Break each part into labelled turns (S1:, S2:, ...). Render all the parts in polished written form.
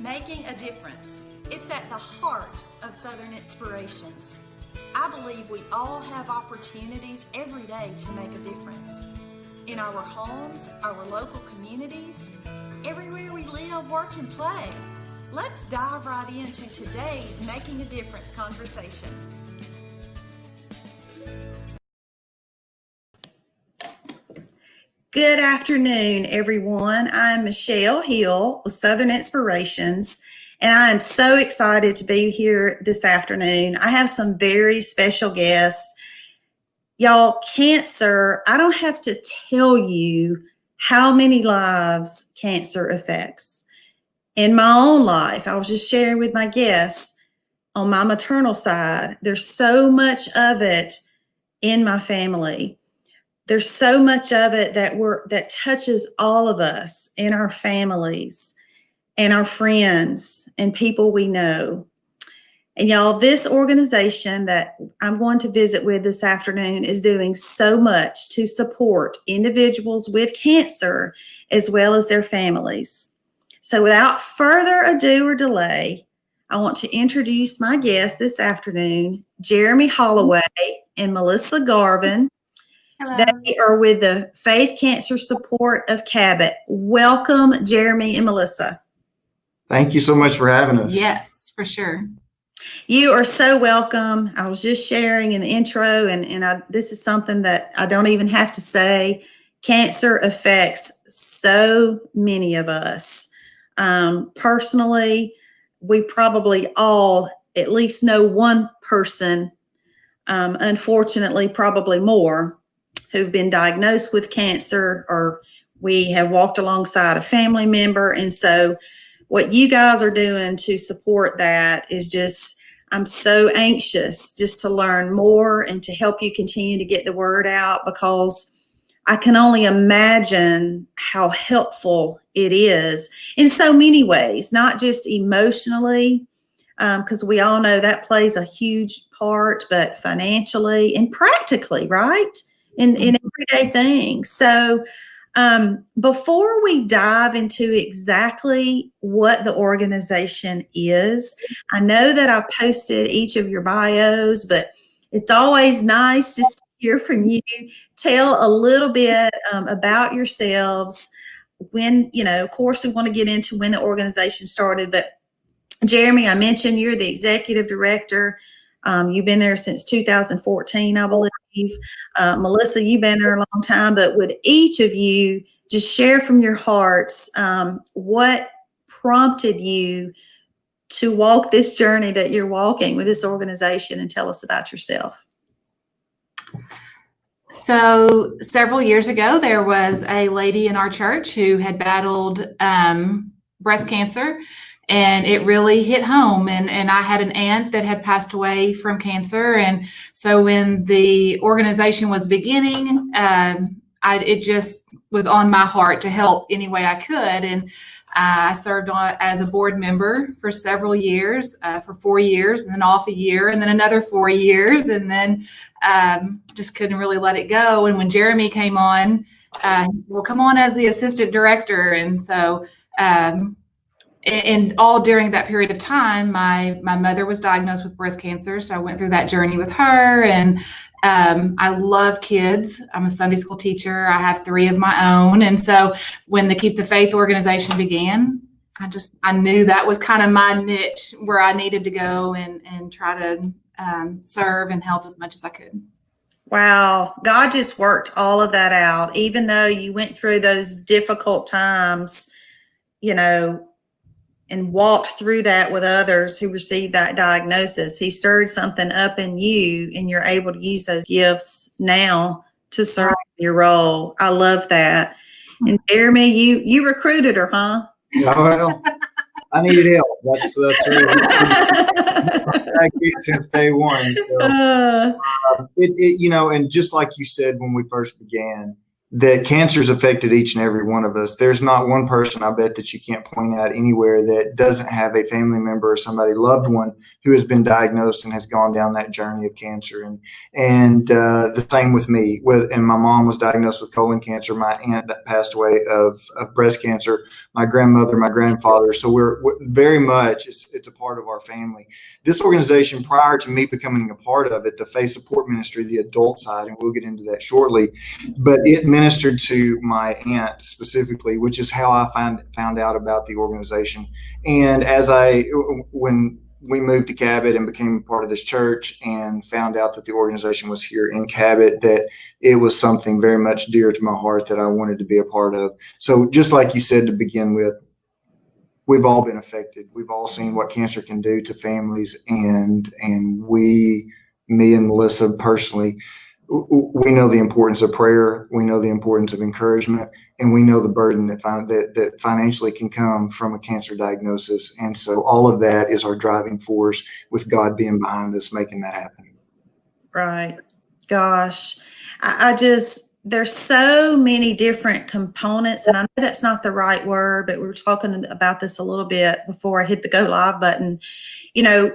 S1: Making a difference. It's at the heart of Southern Inspirations. I believe we all have opportunities every day to make a difference. In our homes, our local communities, everywhere we live, work, and play. Let's dive right into today's Making a Difference conversation. Good afternoon, everyone. I'm Michelle Hill with Southern Inspirations, and I am so excited to be here this afternoon. I have some very special guests. Y'all, cancer, I don't have to tell you how many lives cancer affects. In my own life, I was just sharing with my guests on my maternal side, there's so much of it in my family. There's so much of it that touches all of us in our families and our friends and people we know. And y'all, this organization that I'm going to visit with this afternoon is doing so much to support individuals with cancer as well as their families. So without further ado or delay, I want to introduce my guests this afternoon, Jeremy Holloway and Melissa Garvin.
S2: Hello.
S1: They are with the Faith Cancer Support of Cabot. Welcome, Jeremy and Melissa.
S3: Thank you so much for having us.
S2: Yes, for sure.
S1: You are so welcome. I was just sharing in the intro, and this is something that I don't even have to say. Cancer affects so many of us. Personally, we probably all at least know one person, unfortunately, probably more, who've been diagnosed with cancer, or we have walked alongside a family member. And so what you guys are doing to support that is just, I'm so anxious just to learn more and to help you continue to get the word out, because I can only imagine how helpful it is in so many ways, not just emotionally, because we all know that plays a huge part, but financially and practically, right? In everyday things. So before we dive into exactly what the organization is, I know that I posted each of your bios, but it's always nice just to hear from you. Tell a little bit about yourselves. When, of course, we want to get into when the organization started, but Jeremy, I mentioned you're the executive director. You've been there since 2014, I believe. Melissa, you've been there a long time, but would each of you just share from your hearts what prompted you to walk this journey that you're walking with this organization, and tell us about yourself.
S2: So several years ago, there was a lady in our church who had battled breast cancer. And it really hit home. And I had an aunt that had passed away from cancer. And so when the organization was beginning, it just was on my heart to help any way I could. And I served on as a board member for several years, for 4 years, and then off a year, and then another 4 years, and then just couldn't really let it go. And when Jeremy came on, well, come on as the assistant director. And so and all during that period of time, my mother was diagnosed with breast cancer. So I went through that journey with her. And I love kids. I'm a Sunday school teacher. I have 3 of my own. And so when the Keep the Faith organization began, I knew that was kind of my niche where I needed to go and try to serve and help as much as I could.
S1: Wow. God just worked all of that out. Even though you went through those difficult times, and walked through that with others who received that diagnosis, he stirred something up in you, and you're able to use those gifts now to serve your role. I love that. And Jeremy, you recruited her, huh?
S3: Well, I needed help. That's really I get since day one. So, and just like you said when we first began, that cancer's affected each and every one of us. There's not one person, I bet, that you can't point out anywhere that doesn't have a family member or somebody, loved one, who has been diagnosed and has gone down that journey of cancer. And the same with me. And my mom was diagnosed with colon cancer. My aunt passed away of breast cancer. My grandmother, my grandfather. So we're very much, it's a part of our family. This organization, prior to me becoming a part of it, the Faith Support Ministry, the adult side, and we'll get into that shortly, but it ministered to my aunt specifically, which is how I found out about the organization. And when we moved to Cabot and became a part of this church and found out that the organization was here in Cabot, that it was something very much dear to my heart that I wanted to be a part of. So just like you said to begin with, we've all been affected. We've all seen what cancer can do to families, and me and Melissa personally, we know the importance of prayer. We know the importance of encouragement, and we know the burden that financially can come from a cancer diagnosis. And so all of that is our driving force, with God being behind us, making that happen.
S1: Right. Gosh, I just, there's so many different components, and I know that's not the right word, but we were talking about this a little bit before I hit the go live button. You know,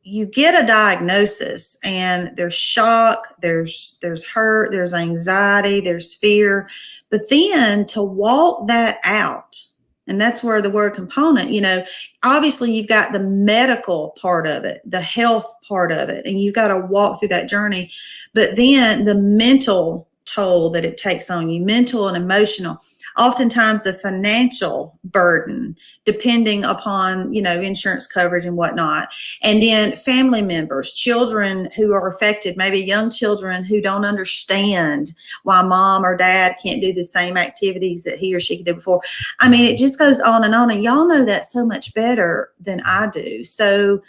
S1: you get a diagnosis and there's shock, there's hurt, there's anxiety, there's fear, but then to walk that out, and that's where the word component, you know, obviously you've got the medical part of it, the health part of it, and you've got to walk through that journey, but then the mental toll that it takes on you, mental and emotional, oftentimes the financial burden, depending upon, you know, insurance coverage and whatnot. And then family members, children who are affected, maybe young children who don't understand why mom or dad can't do the same activities that he or she could do before. I mean, it just goes on, and y'all know that so much better than I do. So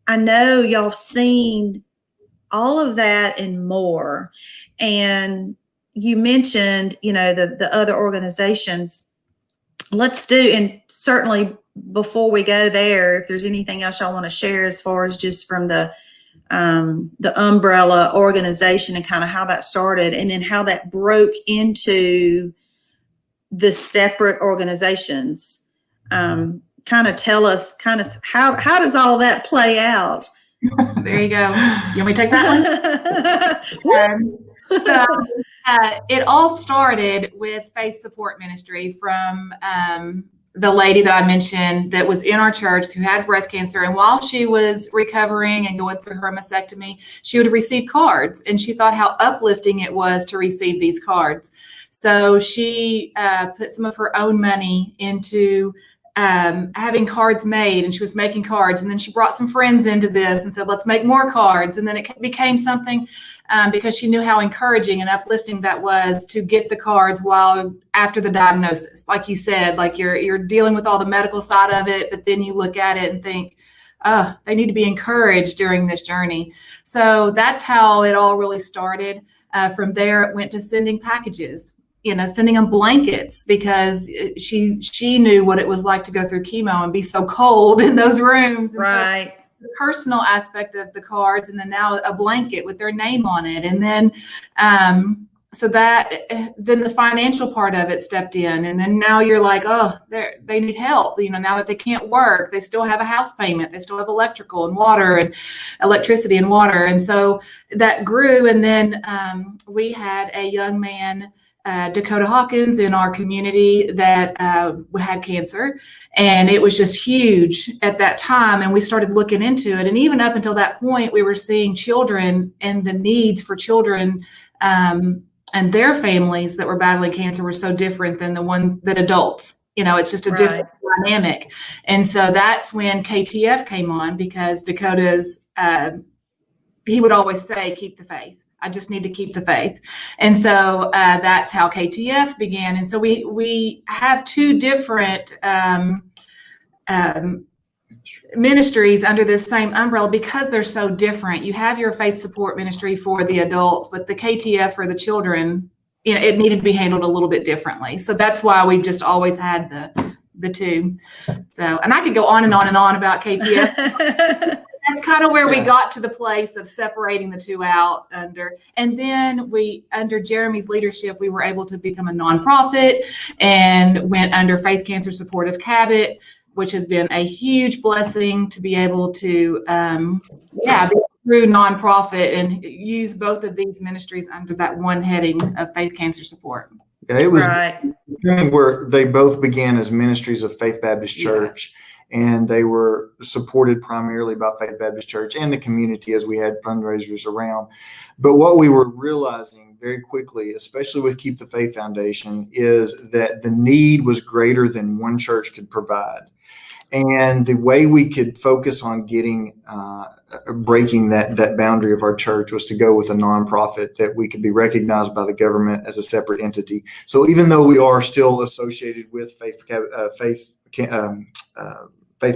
S1: I know y'all seen all of that and more. And you mentioned, you know, the other organizations. Let's do, and certainly before we go there, if there's anything else y'all want to share as far as just from the umbrella organization and kind of how that started, and then how that broke into the separate organizations. Kind of tell us how does all that play out?
S2: There you go. You want me to take that one? It all started with Faith Support Ministry from the lady that I mentioned that was in our church who had breast cancer. And while she was recovering and going through her mastectomy, she would receive cards. And she thought how uplifting it was to receive these cards. So she put some of her own money into having cards made, and she was making cards, and then she brought some friends into this and said, let's make more cards. And then it became something because she knew how encouraging and uplifting that was to get the cards while after the diagnosis. Like you said, like you're dealing with all the medical side of it, but then you look at it and think, oh, they need to be encouraged during this journey. So that's how it all really started. From there, it went to sending packages, you know, sending them blankets, because she knew what it was like to go through chemo and be so cold in those rooms. And
S1: right.
S2: So the personal aspect of the cards, and then now a blanket with their name on it. And then, then the financial part of it stepped in. And then now you're like, oh, they need help. You know, now that they can't work, they still have a house payment. They still have electrical and water and electricity and water. And so that grew. And then we had a young man, Dakota Hawkins, in our community that had cancer, and it was just huge at that time. And we started looking into it, and even up until that point, we were seeing children and the needs for children and their families that were battling cancer were so different than the ones that adults. You know, it's just a different dynamic. And so that's when KTF came on, because Dakota's he would always say, keep the faith. I just need to keep the faith. And so that's how KTF began. And so we have two different ministries under this same umbrella because they're so different. You have your Faith Support Ministry for the adults, but the KTF for the children, you know, it needed to be handled a little bit differently. So that's why we just always had the two. So, and I could go on and on and on about KTF. that's kind of where we
S3: Yeah.
S2: got to the place of separating the two out and then under Jeremy's leadership, we were able to become a nonprofit and went under Faith Cancer Support of Cabot, which has been a huge blessing to be able to, be through nonprofit and use both of these ministries under that one heading of Faith Cancer Support.
S3: Yeah, it was
S1: Right.
S3: where they both began as ministries of Faith Baptist Church.
S2: Yes.
S3: And they were supported primarily by Faith Baptist Church and the community as we had fundraisers around. But what we were realizing very quickly, especially with Keep the Faith Foundation, is that the need was greater than one church could provide. And the way we could focus on getting breaking that boundary of our church was to go with a nonprofit that we could be recognized by the government as a separate entity. So even though we are still associated with Faith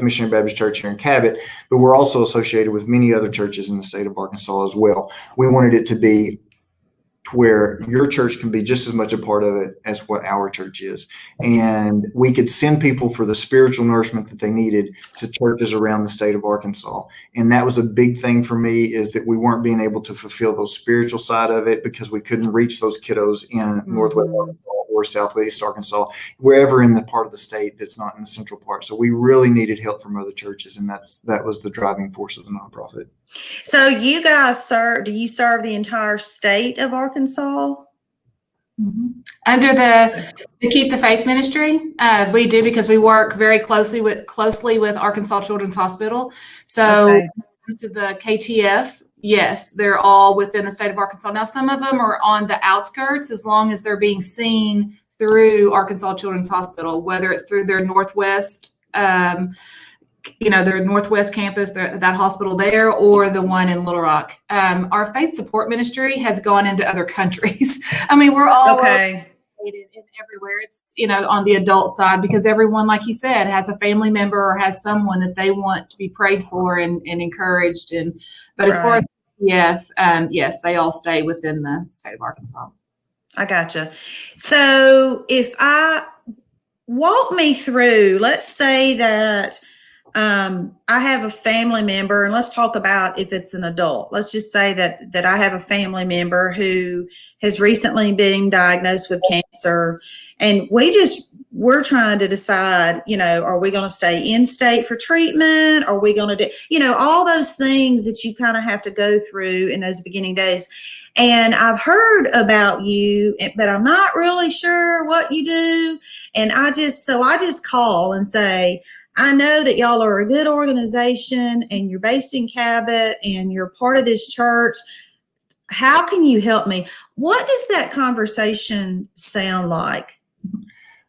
S3: Missionary Baptist Church here in Cabot, but we're also associated with many other churches in the state of Arkansas as well. We wanted it to be to where your church can be just as much a part of it as what our church is. And we could send people for the spiritual nourishment that they needed to churches around the state of Arkansas. And that was a big thing for me, is that we weren't being able to fulfill those spiritual side of it because we couldn't reach those kiddos in Northwest Arkansas or Southwest Arkansas, wherever in the part of the state that's not in the central part. So we really needed help from other churches. And that was the driving force of the nonprofit.
S1: So you guys do you serve the entire state of Arkansas?
S2: Mm-hmm. Under the Keep the Faith ministry, we do, because we work very closely with Arkansas Children's Hospital. So to the KTF, yes, they're all within the state of Arkansas. Now, some of them are on the outskirts, as long as they're being seen through Arkansas Children's Hospital, whether it's through their Northwest, their Northwest campus, that hospital there, or the one in Little Rock. Our faith support ministry has gone into other countries. I mean, we're all in everywhere. It's, on the adult side, because everyone, like you said, has a family member or has someone that they want to be prayed for and encouraged. But as far as yes, they all stay within the state of Arkansas.
S1: I gotcha. So if walk me through, let's say that I have a family member, and let's talk about if it's an adult. Let's just say that I have a family member who has recently been diagnosed with cancer, and we're trying to decide, are we going to stay in state for treatment? Are we going to do, all those things that you kind of have to go through in those beginning days. And I've heard about you, but I'm not really sure what you do. And I just call and say, I know that y'all are a good organization and you're based in Cabot and you're part of this church. How can you help me? What does that conversation sound like?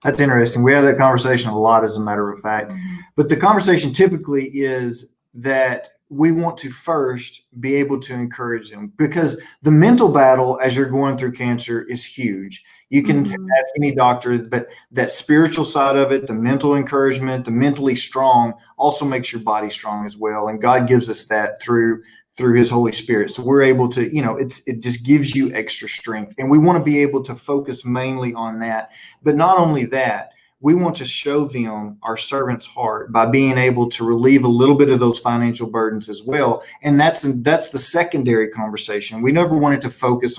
S3: That's interesting. We have that conversation a lot, as a matter of fact. But the conversation typically is that we want to first be able to encourage them, because the mental battle as you're going through cancer is huge. You can ask any doctor, but that spiritual side of it, the mental encouragement, the mentally strong, also makes your body strong as well. And God gives us that through his Holy Spirit. So we're able to, it just gives you extra strength. And we want to be able to focus mainly on that. But not only that, we want to show them our servant's heart by being able to relieve a little bit of those financial burdens as well. And that's the secondary conversation. We never wanted to focus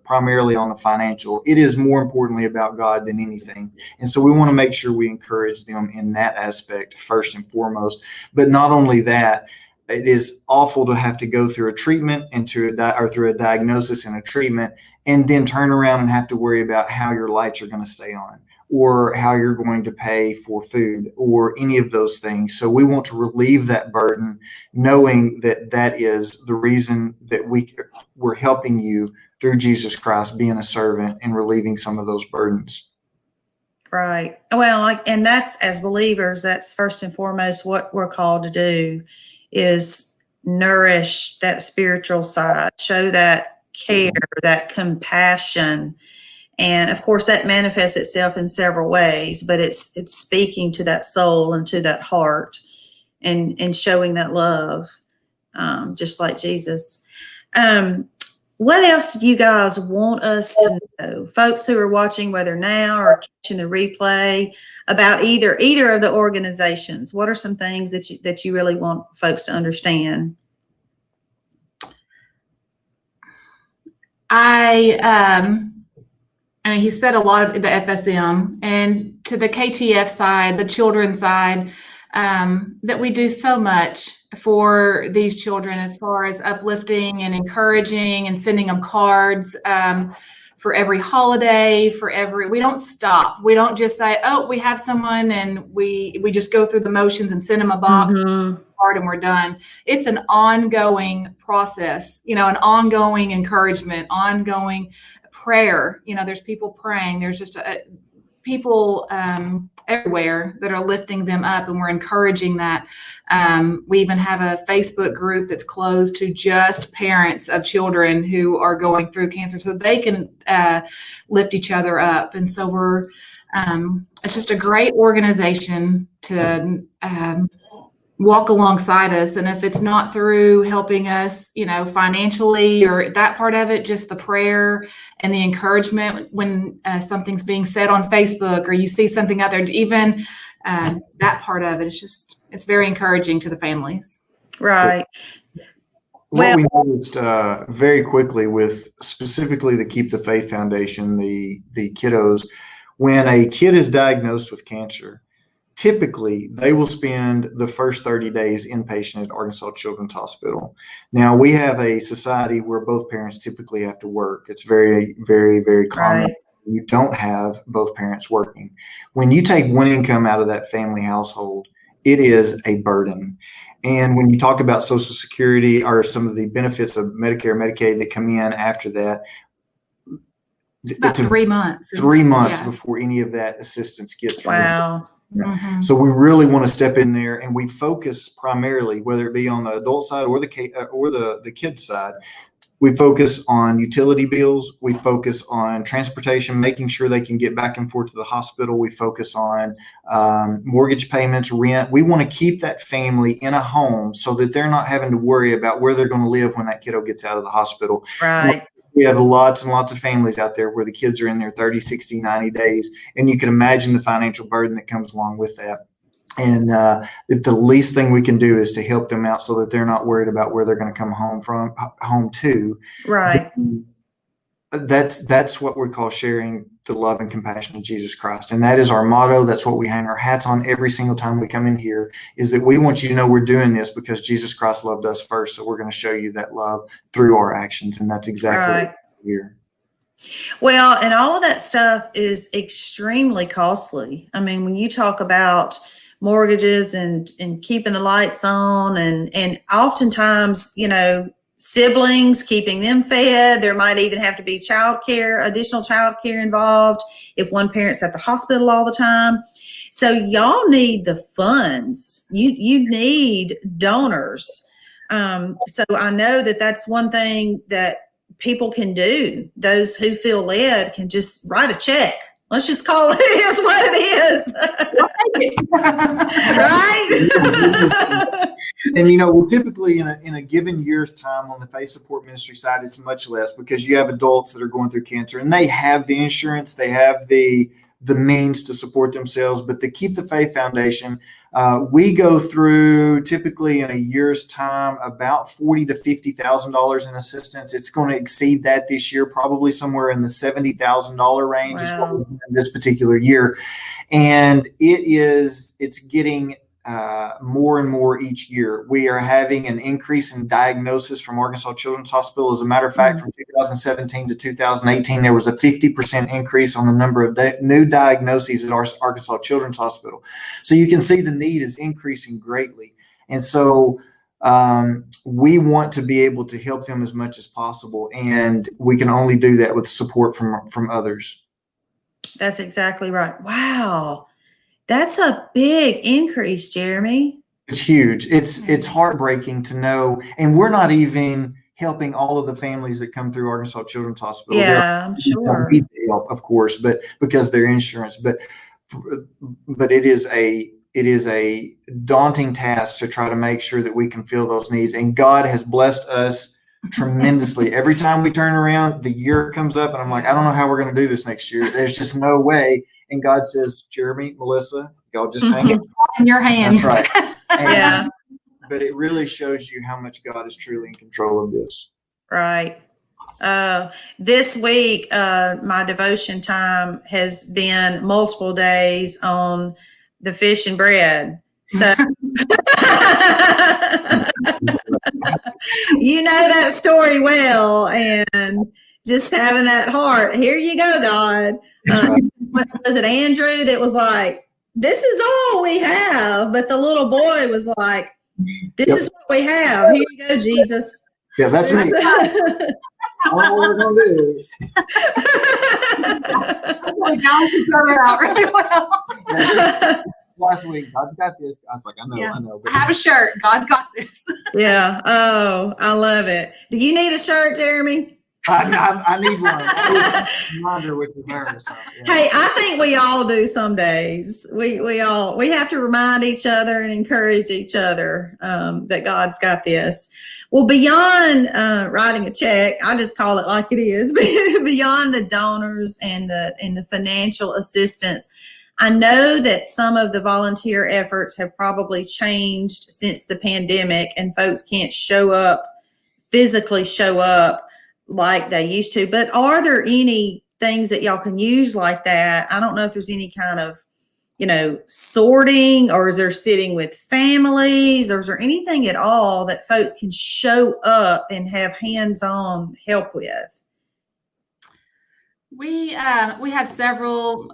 S3: primarily on the financial. It is more importantly about God than anything. And so we want to make sure we encourage them in that aspect first and foremost. But not only that, it is awful to have to go through a treatment and through a diagnosis and a treatment, and then turn around and have to worry about how your lights are going to stay on, or how you're going to pay for food, or any of those things. So we want to relieve that burden, knowing that is the reason that we're helping you through Jesus Christ, being a servant and relieving some of those burdens.
S1: Right. Well, and that's, as believers, that's first and foremost what we're called to do, is nourish that spiritual side, show that care, that compassion. And of course, that manifests itself in several ways, but it's speaking to that soul and to that heart, and showing that love, just like Jesus. What else do you guys want us to know, folks who are watching, whether now or catching the replay, about either of the organizations? What are some things that you really want folks to understand?
S2: I mean, he said a lot of the FSM, and to the KTF side, the children's side, that we do so much for these children as far as uplifting and encouraging and sending them cards for every holiday, we don't stop. We don't just say, oh, we have someone and we just go through the motions and send them a box. Card and we're done. It's an ongoing process, an ongoing encouragement, ongoing prayer. There's people praying. There's just people everywhere that are lifting them up, and we're encouraging that. We even have a Facebook group that's closed to just parents of children who are going through cancer, so they can lift each other up. And so we're it's just a great organization to walk alongside us. And if it's not through helping us, financially or that part of it, just the prayer and the encouragement when something's being said on Facebook or you see something out there, even that part of it, it's very encouraging to the families.
S1: Right.
S3: What we noticed very quickly with specifically the Keep the Faith Foundation, the kiddos, when a kid is diagnosed with cancer, typically they will spend the first 30 days inpatient at Arkansas Children's Hospital. Now, we have a society where both parents typically have to work. It's very, very, very common.
S1: Right.
S3: You don't have both parents working. When you take one income out of that family household, it is a burden. And when you talk about Social Security or some of the benefits of Medicare, Medicaid that come in after that,
S2: it's about 3 months.
S3: 3 months before any of that assistance gets from
S1: Wow.
S2: Mm-hmm.
S3: So we really want to step in there, and we focus primarily, whether it be on the adult side or the kid side, we focus on utility bills. We focus on transportation, making sure they can get back and forth to the hospital. We focus on mortgage payments, rent. We want to keep that family in a home so that they're not having to worry about where they're going to live when that kiddo gets out of the hospital.
S1: Right.
S3: We have lots and lots of families out there where the kids are in there 30, 60, 90 days. And you can imagine the financial burden that comes along with that. And if the least thing we can do is to help them out so that they're not worried about where they're going to come home to.
S1: Right.
S3: That's what we call sharing the love and compassion of Jesus Christ. And that is our motto. That's what we hang our hats on every single time we come in here, is that we want you to know we're doing this because Jesus Christ loved us first. So we're going to show you that love through our actions. And that's exactly what we're here.
S1: Well, and all of that stuff is extremely costly. I mean, when you talk about mortgages and keeping the lights on and oftentimes, siblings, keeping them fed. There might even have to be additional child care involved if one parent's at the hospital all the time. So y'all need the funds. You need donors. So I know that's one thing that people can do. Those who feel led can just write a check. Let's just call it what it is. Right?
S3: And, we're typically in a given year's time on the faith support ministry side, it's much less because you have adults that are going through cancer and they have the insurance, they have the means to support themselves. But the Keep the Faith Foundation, we go through typically in a year's time about $40,000 to $50,000 in assistance. It's going to exceed that this year, probably somewhere in the $70,000 range. Is what we're doing this particular year, and it's getting more and more each year. We are having an increase in diagnosis from Arkansas Children's Hospital. As a matter of fact, from 2017 to 2018, there was a 50% increase on the number of new diagnoses at Arkansas Children's Hospital. So you can see the need is increasing greatly. And so we want to be able to help them as much as possible. And we can only do that with support from others.
S1: That's exactly right. Wow. That's a big increase, Jeremy.
S3: It's huge. It's heartbreaking to know. And we're not even helping all of the families that come through Arkansas Children's Hospital.
S1: Yeah, I'm sure.
S3: Need the help, of course, but because their insurance. But it is a daunting task to try to make sure that we can fill those needs. And God has blessed us tremendously. Every time we turn around, the year comes up and I'm like, I don't know how we're going to do this next year. There's just no way. And God says, Jeremy, Melissa, y'all just hang it
S2: in your hands.
S3: That's right.
S1: Yeah.
S3: But it really shows you how much God is truly in control of this.
S1: Right. This week, my devotion time has been multiple days on the fish and bread. So you know that story well, and just having that heart. Here you go, God. Was it Andrew that was like, "This is all we have," but the little boy was like, "This is what we have. Here you go, Jesus."
S3: Yeah, that's me. All we're gonna do.
S2: Balance each other out really well.
S3: Last week, God's got this. I was like, I know.
S2: I
S3: But
S2: have a shirt. God's got this.
S1: Yeah. Oh, I love it. Do you need a shirt, Jeremy?
S3: I need one. I need a reminder with the verse. So, yeah.
S1: Hey, I think we all do some days. We have to remind each other and encourage each other that God's got this. Well, beyond writing a check, I just call it like it is. Beyond the donors and the financial assistance, I know that some of the volunteer efforts have probably changed since the pandemic, and folks can't physically show up like they used to. But are there any things that y'all can use like that? I don't know if there's any kind of, sorting, or is there sitting with families, or is there anything at all that folks can show up and have hands-on help with?
S2: We have several.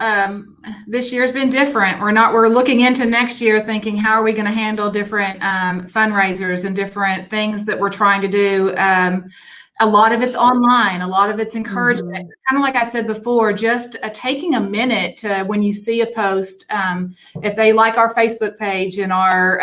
S2: This year's been different. We're looking into next year thinking, how are we going to handle different fundraisers and different things that we're trying to do. A lot of it's online. A lot of it's encouragement.
S1: Mm-hmm.
S2: Kind of like I said before, just taking a minute to, when you see a post, if they like our Facebook page and our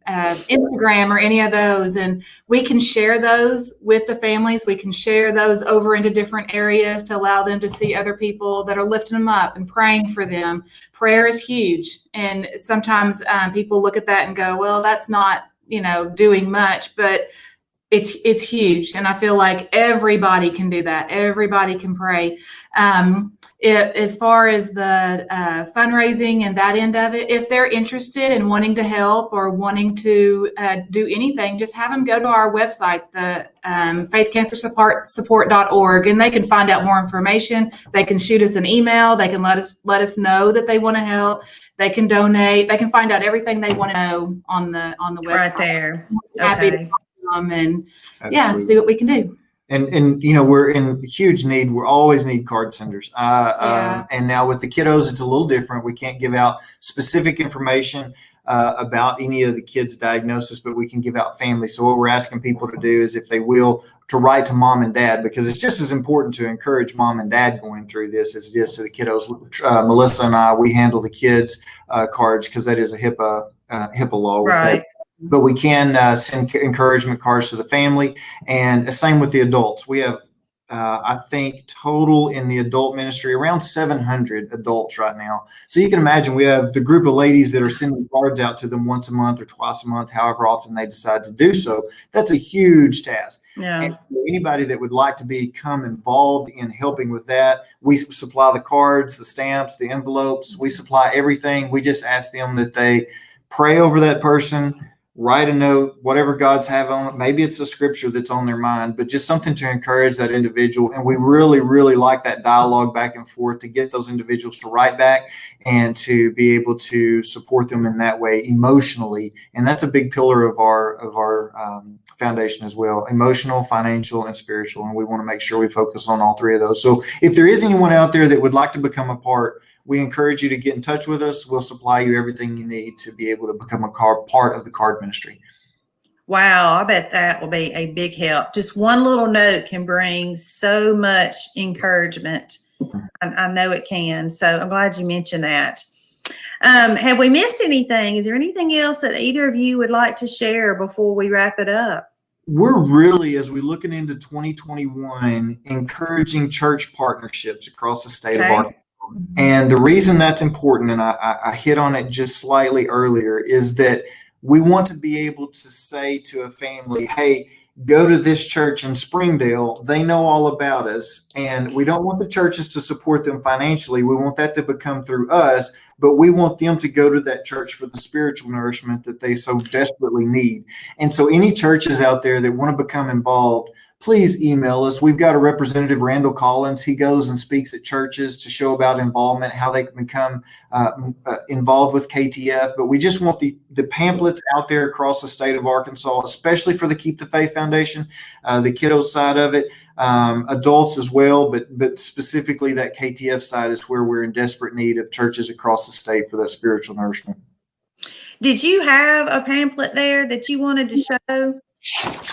S2: Instagram or any of those, and we can share those with the families. We can share those over into different areas to allow them to see other people that are lifting them up and praying for them. Prayer is huge. And sometimes people look at that and go, well, that's not, doing much, but it's huge. And I feel like everybody can do that. Everybody can pray. As far as the fundraising and that end of it, if they're interested in wanting to help or wanting to do anything, just have them go to our website, the faithcancersupport.org, and they can find out more information. They can shoot us an email. They can let us know that they want to help. They can donate. They can find out everything they want to know on the website.
S1: Right there.
S2: Okay. And
S3: Absolutely.
S2: see what we can do.
S3: And we're in huge need. We always need card senders. And now with the kiddos, it's a little different. We can't give out specific information about any of the kids' diagnosis, but we can give out families. So what we're asking people to do is, if they will, to write to mom and dad, because it's just as important to encourage mom and dad going through this as it is to the kiddos. Melissa and I, we handle the kids' cards because that is a HIPAA law.
S1: Right.
S3: But we can send encouragement cards to the family, and same with the adults. We have, I think, total in the adult ministry around 700 adults right now. So you can imagine we have the group of ladies that are sending cards out to them once a month or twice a month, however often they decide to do so. That's a huge task.
S1: Yeah.
S3: And anybody that would like to become involved in helping with that, we supply the cards, the stamps, the envelopes. We supply everything. We just ask them that they pray over that person, write a note, whatever God's have on it. Maybe it's a scripture that's on their mind, but just something to encourage that individual. And we really, really like that dialogue back and forth, to get those individuals to write back and to be able to support them in that way emotionally. And that's a big pillar of our foundation as well: emotional, financial, and spiritual. And we want to make sure we focus on all three of those. So if there is anyone out there that would like to become a part, we encourage you to get in touch with us. We'll supply you everything you need to be able to become a part of the card ministry.
S1: Wow, I bet that will be a big help. Just one little note can bring so much encouragement. I know it can. So I'm glad you mentioned that. Have we missed anything? Is there anything else that either of you would like to share before we wrap it up?
S3: We're really, as we're looking into 2021, encouraging church partnerships across the state of Arkansas. And the reason that's important, and I hit on it just slightly earlier, is that we want to be able to say to a family, hey, go to this church in Springdale. They know all about us. And we don't want the churches to support them financially. We want that to become through us, but we want them to go to that church for the spiritual nourishment that they so desperately need. And so any churches out there that want to become involved, please email us. We've got a representative, Randall Collins. He goes and speaks at churches to show about involvement, how they can become involved with KTF. But we just want the pamphlets out there across the state of Arkansas, especially for the Keep the Faith Foundation, the kiddo side of it, adults as well, but specifically that KTF side is where we're in desperate need of churches across the state for that spiritual nourishment.
S1: Did you have a pamphlet there that you wanted to show?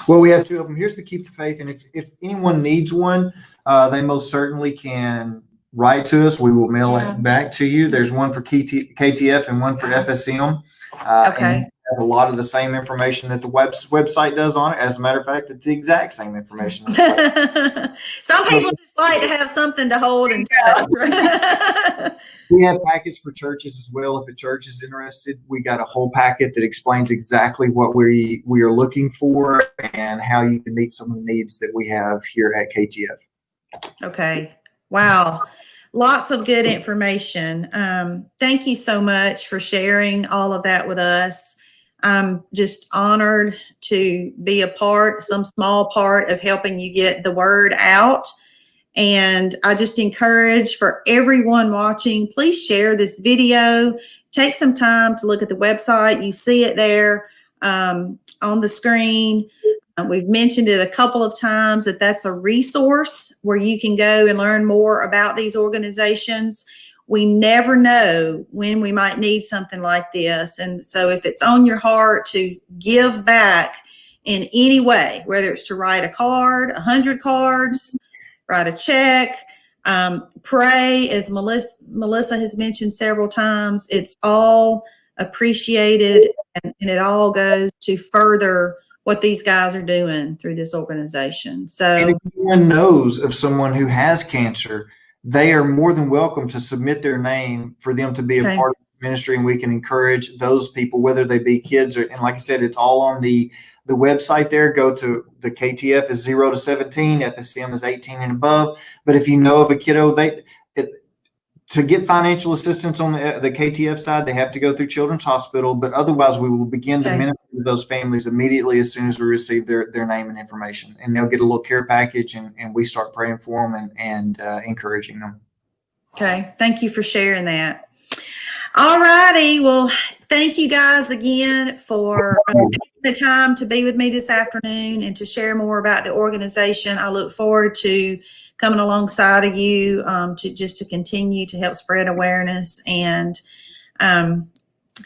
S3: Well, we have two of them. Here's the Keep the Faith. And if anyone needs one, they most certainly can write to us. We will mail it back to you. There's one for KTF and one for FSM.
S1: Okay.
S3: And have a lot of the same information that the website does on it. As a matter of fact, it's the exact same information.
S1: Some people just like to have something to hold and touch.
S3: We have packets for churches as well. If a church is interested, we got a whole packet that explains exactly what we are looking for and how you can meet some of the needs that we have here at KTF.
S1: Okay. Wow. Lots of good information. Thank you so much for sharing all of that with us. I'm just honored to be some small part of helping you get the word out. And I just encourage for everyone watching, please share this video. Take some time to look at the website. You see it there on the screen. We've mentioned it a couple of times that that's a resource where you can go and learn more about these organizations. We never know when we might need something like this. And so if it's on your heart to give back in any way, whether it's to write a card, 100 cards, write a check, pray, as Melissa has mentioned several times, it's all appreciated and it all goes to further what these guys are doing through this organization. So
S3: and if anyone knows of someone who has cancer, they are more than welcome to submit their name for them to be a part of the ministry, and we can encourage those people, whether they be kids or, and like I said, it's all on the website there. Go to the KTF is 0 to 17, FSM is 18 and above. But if you know of a kiddo, to get financial assistance on the KTF side, they have to go through Children's Hospital. But otherwise, we will begin to minister to those families immediately as soon as we receive their name and information. And they'll get a little care package, and we start praying for them and encouraging them.
S1: Okay. Thank you for sharing that. All righty. Well, thank you guys again for taking the time to be with me this afternoon and to share more about the organization. I look forward to coming alongside of you to continue to help spread awareness and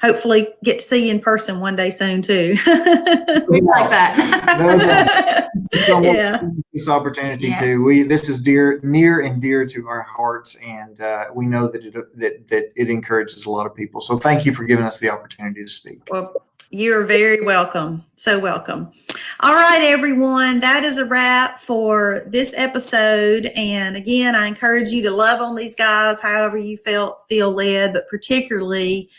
S1: hopefully get to see you in person one day soon too.
S2: We like that.
S3: This opportunity too. This is near and dear to our hearts, and we know that it encourages a lot of people. So thank you for giving us the opportunity to speak.
S1: Well, you're very welcome. So welcome. All right, everyone. That is a wrap for this episode. And again, I encourage you to love on these guys however you feel led, but particularly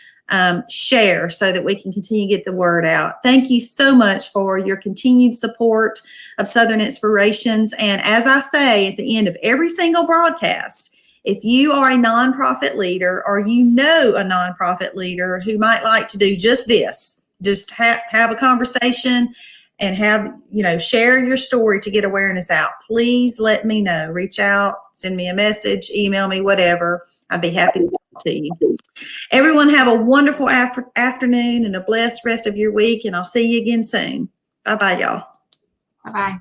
S1: share so that we can continue to get the word out. Thank you so much for your continued support of Southern Inspirations. And as I say at the end of every single broadcast, if you are a nonprofit leader or you know a nonprofit leader who might like to do just this, just have a conversation and share your story to get awareness out, please let me know. Reach out, send me a message, email me, whatever. I'd be happy to talk to you. Everyone have a wonderful afternoon and a blessed rest of your week, and I'll see you again soon. Bye-bye, y'all.
S2: Bye-bye.